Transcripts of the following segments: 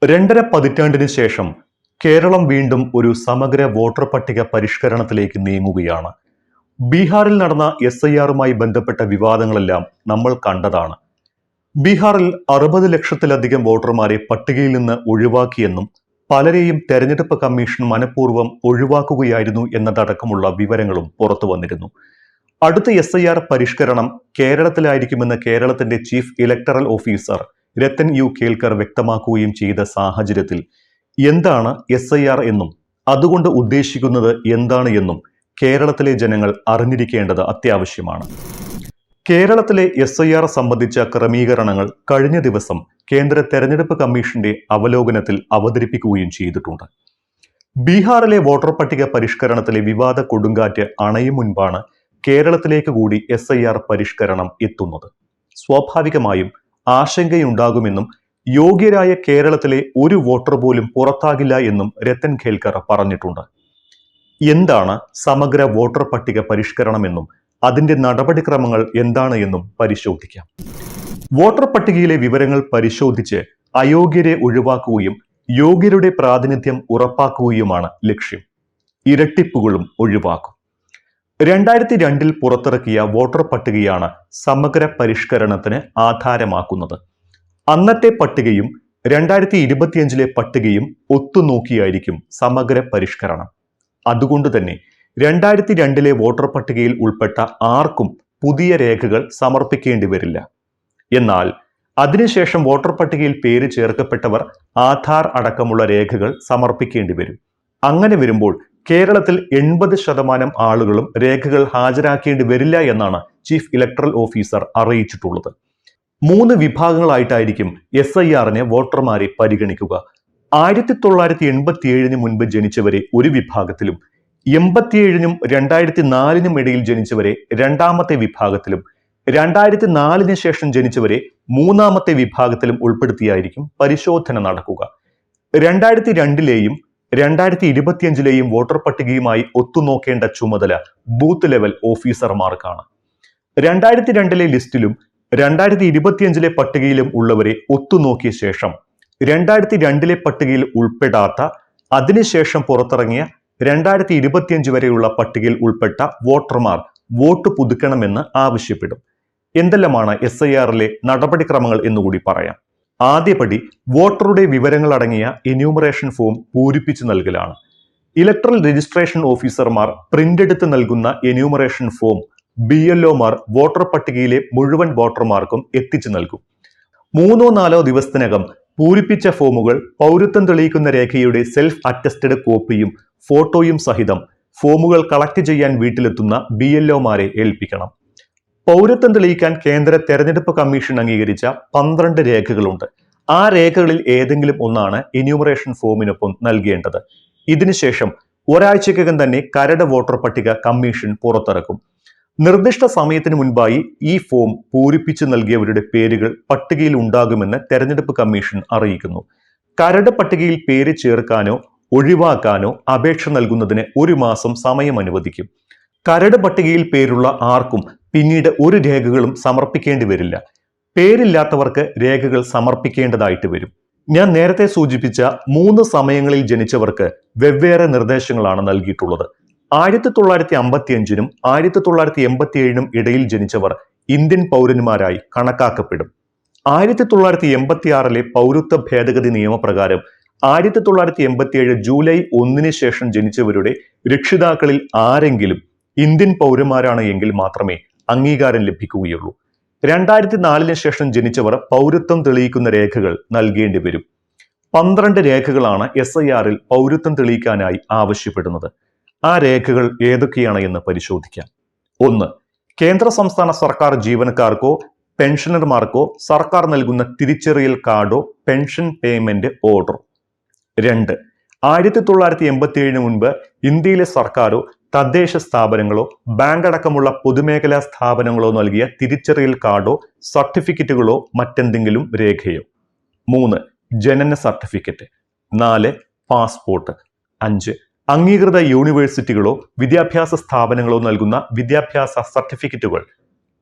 രണ്ടര പതിറ്റാണ്ടിന് ശേഷം കേരളം വീണ്ടും ഒരു സമഗ്ര വോട്ടർ പട്ടിക പരിഷ്കരണത്തിലേക്ക് നീങ്ങുകയാണ്. ബീഹാറിൽ നടന്ന SIRമായി ബന്ധപ്പെട്ട വിവാദങ്ങളെല്ലാം നമ്മൾ കണ്ടതാണ്. ബീഹാറിൽ 60 ലക്ഷത്തിലധികം വോട്ടർമാരെ പട്ടികയിൽ നിന്ന് ഒഴിവാക്കിയെന്നും പലരെയും തെരഞ്ഞെടുപ്പ് കമ്മീഷൻ മനഃപൂർവ്വം ഒഴിവാക്കുകയായിരുന്നു എന്നതടക്കമുള്ള വിവരങ്ങളും പുറത്തു വന്നിരുന്നു. അടുത്ത SIR പരിഷ്കരണം കേരളത്തിലായിരിക്കുമെന്ന് കേരളത്തിന്റെ chief electoral officer Rathan U Kelkar വ്യക്തമാക്കുകയും ചെയ്ത സാഹചര്യത്തിൽ എന്താണ് SIR എന്നും അതുകൊണ്ട് ഉദ്ദേശിക്കുന്നത് എന്താണ് എന്നും കേരളത്തിലെ ജനങ്ങൾ അറിഞ്ഞിരിക്കേണ്ടത് അത്യാവശ്യമാണ്. കേരളത്തിലെ SIR സംബന്ധിച്ച ക്രമീകരണങ്ങൾ കഴിഞ്ഞ ദിവസം കേന്ദ്ര തെരഞ്ഞെടുപ്പ് കമ്മീഷന്റെ അവലോകനത്തിൽ അവതരിപ്പിക്കുകയും ചെയ്തിട്ടുണ്ട്. ബീഹാറിലെ വോട്ടർ പട്ടിക പരിഷ്കരണത്തിലെ വിവാദ കൊടുങ്കാറ്റ് അണയും മുൻപാണ് കേരളത്തിലേക്ക് കൂടി SIR പരിഷ്കരണം എത്തുന്നത്. സ്വാഭാവികമായും ആശങ്കയുണ്ടാകുമെന്നും യോഗ്യരായ കേരളത്തിലെ ഒരു വോട്ടർ പോലും പുറത്താകില്ല എന്നും രത്തൻ ഖേൽക്കർ പറഞ്ഞിട്ടുണ്ട്. എന്താണ് സമഗ്ര വോട്ടർ പട്ടിക പരിഷ്കരണമെന്നും അതിന്റെ നടപടിക്രമങ്ങൾ എന്താണ് എന്നും പരിശോധിക്കാം. വോട്ടർ പട്ടികയിലെ വിവരങ്ങൾ പരിശോധിച്ച് അയോഗ്യരെ ഒഴിവാക്കുകയും യോഗ്യരുടെ പ്രാതിനിധ്യം ഉറപ്പാക്കുകയുമാണ് ലക്ഷ്യം. ഇരട്ടിപ്പുകളും ഒഴിവാക്കും. 2002 പുറത്തിറക്കിയ വോട്ടർ പട്ടികയാണ് സമഗ്ര പരിഷ്കരണത്തിന് ആധാരമാക്കുന്നത്. അന്നത്തെ പട്ടികയും 2025 പട്ടികയും ഒത്തുനോക്കിയായിരിക്കും സമഗ്ര പരിഷ്കരണം. അതുകൊണ്ട് തന്നെ 2002 വോട്ടർ പട്ടികയിൽ ഉൾപ്പെട്ട ആർക്കും പുതിയ രേഖകൾ സമർപ്പിക്കേണ്ടി വരില്ല. എന്നാൽ അതിനുശേഷം വോട്ടർ പട്ടികയിൽ പേര് ചേർക്കപ്പെട്ടവർ ആധാർ അടക്കമുള്ള രേഖകൾ സമർപ്പിക്കേണ്ടി വരും. അങ്ങനെ വരുമ്പോൾ കേരളത്തിൽ 80% ആളുകളും രേഖകൾ ഹാജരാക്കേണ്ടി വരില്ല എന്നാണ് ചീഫ് ഇലക്ടറൽ ഓഫീസർ അറിയിച്ചിട്ടുള്ളത്. 3 വിഭാഗങ്ങളായിട്ടായിരിക്കും SIRനെ വോട്ടർമാരെ പരിഗണിക്കുക. 1987 മുൻപ് ജനിച്ചവരെ ഒരു വിഭാഗത്തിലും 87 2004 ഇടയിൽ ജനിച്ചവരെ രണ്ടാമത്തെ വിഭാഗത്തിലും 2004 ശേഷം ജനിച്ചവരെ മൂന്നാമത്തെ വിഭാഗത്തിലും ഉൾപ്പെടുത്തിയായിരിക്കും പരിശോധന നടക്കുക. 2002 2025 വോട്ടർ പട്ടികയുമായി ഒത്തുനോക്കേണ്ട ചുമതല ബൂത്ത് ലെവൽ ഓഫീസർമാർക്കാണ്. 2002 ലിസ്റ്റിലും 2025 പട്ടികയിലും ഉള്ളവരെ ഒത്തുനോക്കിയ ശേഷം 2002 പട്ടികയിൽ ഉൾപ്പെടാത്ത അതിനുശേഷം പുറത്തിറങ്ങിയ 2025 വരെയുള്ള പട്ടികയിൽ ഉൾപ്പെട്ട വോട്ടർമാർ വോട്ട് പുതുക്കണമെന്ന് ആവശ്യപ്പെടും. എന്തെല്ലാമാണ് SIRലെ നടപടിക്രമങ്ങൾ എന്നുകൂടി പറയാം. ആദ്യപടി വോട്ടറുടെ വിവരങ്ങൾ അടങ്ങിയ എന്യൂമറേഷൻ ഫോം പൂരിപ്പിച്ചു നൽകലാണ്. ഇലക്ട്രൽ രജിസ്ട്രേഷൻ ഓഫീസർമാർ പ്രിന്റ് എടുത്ത് നൽകുന്ന എന്യൂമറേഷൻ ഫോം BLOമാർ വോട്ടർ പട്ടികയിലെ മുഴുവൻ വോട്ടർമാർക്കും എത്തിച്ചു നൽകും. 3-4 ദിവസത്തിനകം പൂരിപ്പിച്ച ഫോമുകൾ പൗരത്വം തെളിയിക്കുന്ന രേഖയുടെ സെൽഫ് അറ്റസ്റ്റഡ് കോപ്പിയും ഫോട്ടോയും സഹിതം ഫോമുകൾ കളക്ട് ചെയ്യാൻ വീട്ടിലെത്തുന്ന BLOമാരെ ഏൽപ്പിക്കണം. പൗരത്വം തെളിയിക്കാൻ കേന്ദ്ര തെരഞ്ഞെടുപ്പ് കമ്മീഷൻ അംഗീകരിച്ച 12 രേഖകളുണ്ട്. ആ രേഖകളിൽ ഏതെങ്കിലും ഒന്നാണ് എന്യൂമറേഷൻ ഫോമിനൊപ്പം നൽകേണ്ടത്. ഇതിനുശേഷം ഒരാഴ്ചക്കകം തന്നെ കരട് വോട്ടർ പട്ടിക കമ്മീഷൻ പുറത്തിറക്കും. നിർദ്ദിഷ്ട സമയത്തിന് മുൻപായി ഈ ഫോം പൂരിപ്പിച്ചു നൽകിയവരുടെ പേരുകൾ പട്ടികയിൽ ഉണ്ടാകുമെന്ന് തെരഞ്ഞെടുപ്പ് കമ്മീഷൻ അറിയിക്കുന്നു. കരട് പട്ടികയിൽ പേര് ചേർക്കാനോ ഒഴിവാക്കാനോ അപേക്ഷ നൽകുന്നതിന് 1 മാസം സമയം അനുവദിക്കും. കരട് പട്ടികയിൽ പേരുള്ള ആർക്കും പിന്നീട് ഒരു രേഖകളും സമർപ്പിക്കേണ്ടി വരില്ല. പേരില്ലാത്തവർക്ക് രേഖകൾ സമർപ്പിക്കേണ്ടതായിട്ട് വരും. ഞാൻ നേരത്തെ സൂചിപ്പിച്ച 3 സമയങ്ങളിൽ ജനിച്ചവർക്ക് വെവ്വേറെ നിർദ്ദേശങ്ങളാണ് നൽകിയിട്ടുള്ളത്. 1955 1987 ഇടയിൽ ജനിച്ചവർ ഇന്ത്യൻ പൗരന്മാരായി കണക്കാക്കപ്പെടും. 1986 പൗരത്വ ഭേദഗതി നിയമപ്രകാരം 1987 ജൂലൈ 1 ശേഷം ജനിച്ചവരുടെ രക്ഷിതാക്കളിൽ ആരെങ്കിലും ഇന്ത്യൻ പൗരന്മാരാണ് എങ്കിൽ മാത്രമേ അംഗീകാരം ലഭിക്കുകയുള്ളൂ. 2004 ശേഷം ജനിച്ചവർ പൗരത്വം തെളിയിക്കുന്ന രേഖകൾ നൽകേണ്ടി വരും. 12 രേഖകളാണ് SIRൽ പൗരത്വം തെളിയിക്കാനായി ആവശ്യപ്പെടുന്നത്. ആ രേഖകൾ ഏതൊക്കെയാണ് എന്ന് പരിശോധിക്കാം. 1. കേന്ദ്ര സംസ്ഥാന സർക്കാർ ജീവനക്കാർക്കോ പെൻഷനർമാർക്കോ സർക്കാർ നൽകുന്ന തിരിച്ചറിയൽ കാർഡോ പെൻഷൻ പേയ്മെന്റ് ഓർഡർ. 2. 1987 മുൻപ് ഇന്ത്യയിലെ സർക്കാരോ തദ്ദേശ സ്ഥാപനങ്ങളോ ബാങ്ക് അടക്കമുള്ള പൊതുമേഖലാ സ്ഥാപനങ്ങളോ നൽകിയ തിരിച്ചറിയൽ കാർഡോ സർട്ടിഫിക്കറ്റുകളോ മറ്റെന്തെങ്കിലും രേഖയോ. 3. ജനന സർട്ടിഫിക്കറ്റ്. 4. പാസ്പോർട്ട്. 5. അംഗീകൃത യൂണിവേഴ്സിറ്റികളോ വിദ്യാഭ്യാസ സ്ഥാപനങ്ങളോ നൽകുന്ന വിദ്യാഭ്യാസ സർട്ടിഫിക്കറ്റുകൾ.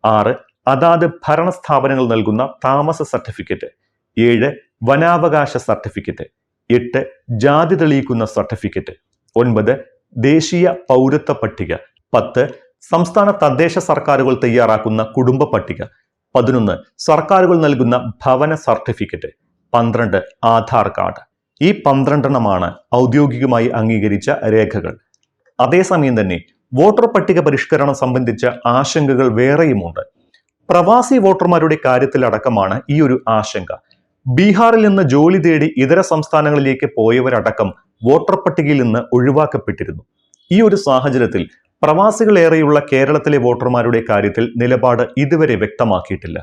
6. അതാത് ഭരണ സ്ഥാപനങ്ങൾ നൽകുന്ന താമസ സർട്ടിഫിക്കറ്റ്. 7. വനാവകാശ സർട്ടിഫിക്കറ്റ്. 8 ജാതി തെളിയിക്കുന്ന സർട്ടിഫിക്കറ്റ്. 9 ദേശീയ പൗരത്വ പട്ടിക. 10 സംസ്ഥാന തദ്ദേശ സർക്കാരുകൾ തയ്യാറാക്കുന്ന കുടുംബ പട്ടിക. 11 സർക്കാരുകൾ നൽകുന്ന ഭവന സർട്ടിഫിക്കറ്റ്. 12 ആധാർ കാർഡ്. ഈ 12 ഔദ്യോഗികമായി അംഗീകരിച്ച രേഖകൾ. അതേസമയം തന്നെ വോട്ടർ പട്ടിക പരിഷ്കരണം സംബന്ധിച്ച ആശങ്കകൾ വേറെയുമുണ്ട്. പ്രവാസി വോട്ടർമാരുടെ കാര്യത്തിലടക്കമാണ് ഈ ഒരു ആശങ്ക. ബീഹാറിൽ നിന്ന് ജോലി തേടി ഇതര സംസ്ഥാനങ്ങളിലേക്ക് പോയവരടക്കം വോട്ടർ പട്ടികയിൽ നിന്ന് ഒഴിവാക്കപ്പെട്ടിരുന്നു. ഈ ഒരു സാഹചര്യത്തിൽ പ്രവാസികളേറെയുള്ള കേരളത്തിലെ വോട്ടർമാരുടെ കാര്യത്തിൽ നിലപാട് ഇതുവരെ വ്യക്തമാക്കിയിട്ടില്ല.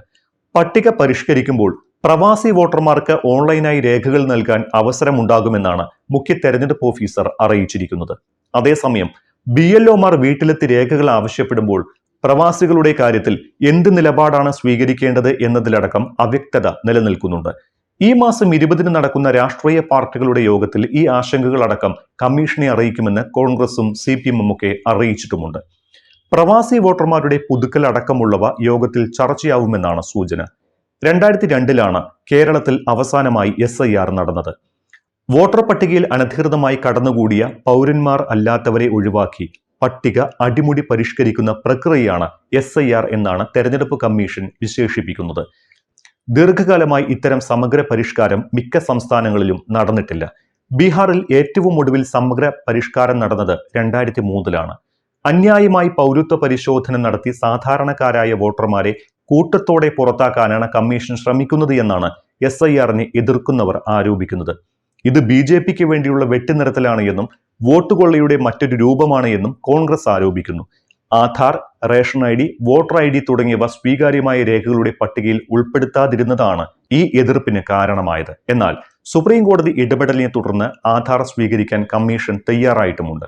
പട്ടിക പരിഷ്കരിക്കുമ്പോൾ പ്രവാസി വോട്ടർമാർക്ക് ഓൺലൈനായി രേഖകൾ നൽകാൻ അവസരമുണ്ടാകുമെന്നാണ് മുഖ്യ തെരഞ്ഞെടുപ്പ് ഓഫീസർ അറിയിച്ചിരിക്കുന്നത്. അതേസമയം BLOമാർ വീട്ടിലെത്തി രേഖകൾ ആവശ്യപ്പെടുമ്പോൾ പ്രവാസികളുടെ കാര്യത്തിൽ എന്ത് നിലപാടാണ് സ്വീകരിക്കേണ്ടത് എന്നതിലടക്കം അവ്യക്തത നിലനിൽക്കുന്നുണ്ട്. ഈ മാസം 20 നടക്കുന്ന രാഷ്ട്രീയ പാർട്ടികളുടെ യോഗത്തിൽ ഈ ആശങ്കകളടക്കം കമ്മീഷനെ അറിയിക്കുമെന്ന് കോൺഗ്രസും CPM ഒക്കെ അറിയിച്ചിട്ടുമുണ്ട്. പ്രവാസി വോട്ടർമാരുടെ പുതുക്കൽ അടക്കമുള്ളവ യോഗത്തിൽ ചർച്ചയാവുമെന്നാണ് സൂചന. 2002 കേരളത്തിൽ അവസാനമായി SIR നടന്നത്. വോട്ടർ പട്ടികയിൽ അനധികൃതമായി കടന്നുകൂടിയ പൗരന്മാർ അല്ലാത്തവരെ ഒഴിവാക്കി പട്ടിക അടിമുടി പരിഷ്കരിക്കുന്ന പ്രക്രിയയാണ് SIR എന്നാണ് തെരഞ്ഞെടുപ്പ് കമ്മീഷൻ വിശേഷിപ്പിക്കുന്നത്. ദീർഘകാലമായി ഇത്തരം സമഗ്ര പരിഷ്കാരം മിക്ക സംസ്ഥാനങ്ങളിലും നടന്നിട്ടില്ല. ബീഹാറിൽ ഏറ്റവും ഒടുവിൽ സമഗ്ര പരിഷ്കാരം നടന്നത് 2003 അന്യായമായി പൗരത്വ പരിശോധന നടത്തി സാധാരണക്കാരായ വോട്ടർമാരെ കൂട്ടത്തോടെ പുറത്താക്കാനാണ് കമ്മീഷൻ ശ്രമിക്കുന്നത് എന്നാണ് SIRനെ എതിർക്കുന്നവർ ആരോപിക്കുന്നത്. ഇത് BJPക്ക് വേണ്ടിയുള്ള വെട്ടിനിരത്തലാണ് എന്നും വോട്ട് കൊള്ളയുടെ മറ്റൊരു രൂപമാണ് എന്നും കോൺഗ്രസ് ആരോപിക്കുന്നു. Aadhaar, ration ID, voter ID തുടങ്ങിയവ സ്വീകാര്യമായ രേഖകളുടെ പട്ടികയിൽ ഉൾപ്പെടുത്താതിരുന്നതാണ് ഈ എതിർപ്പിന് കാരണമായത്. എന്നാൽ സുപ്രീം കോടതി ഇടപെടലിനെ തുടർന്ന് ആധാർ സ്വീകരിക്കാൻ കമ്മീഷൻ തയ്യാറായിട്ടുമുണ്ട്.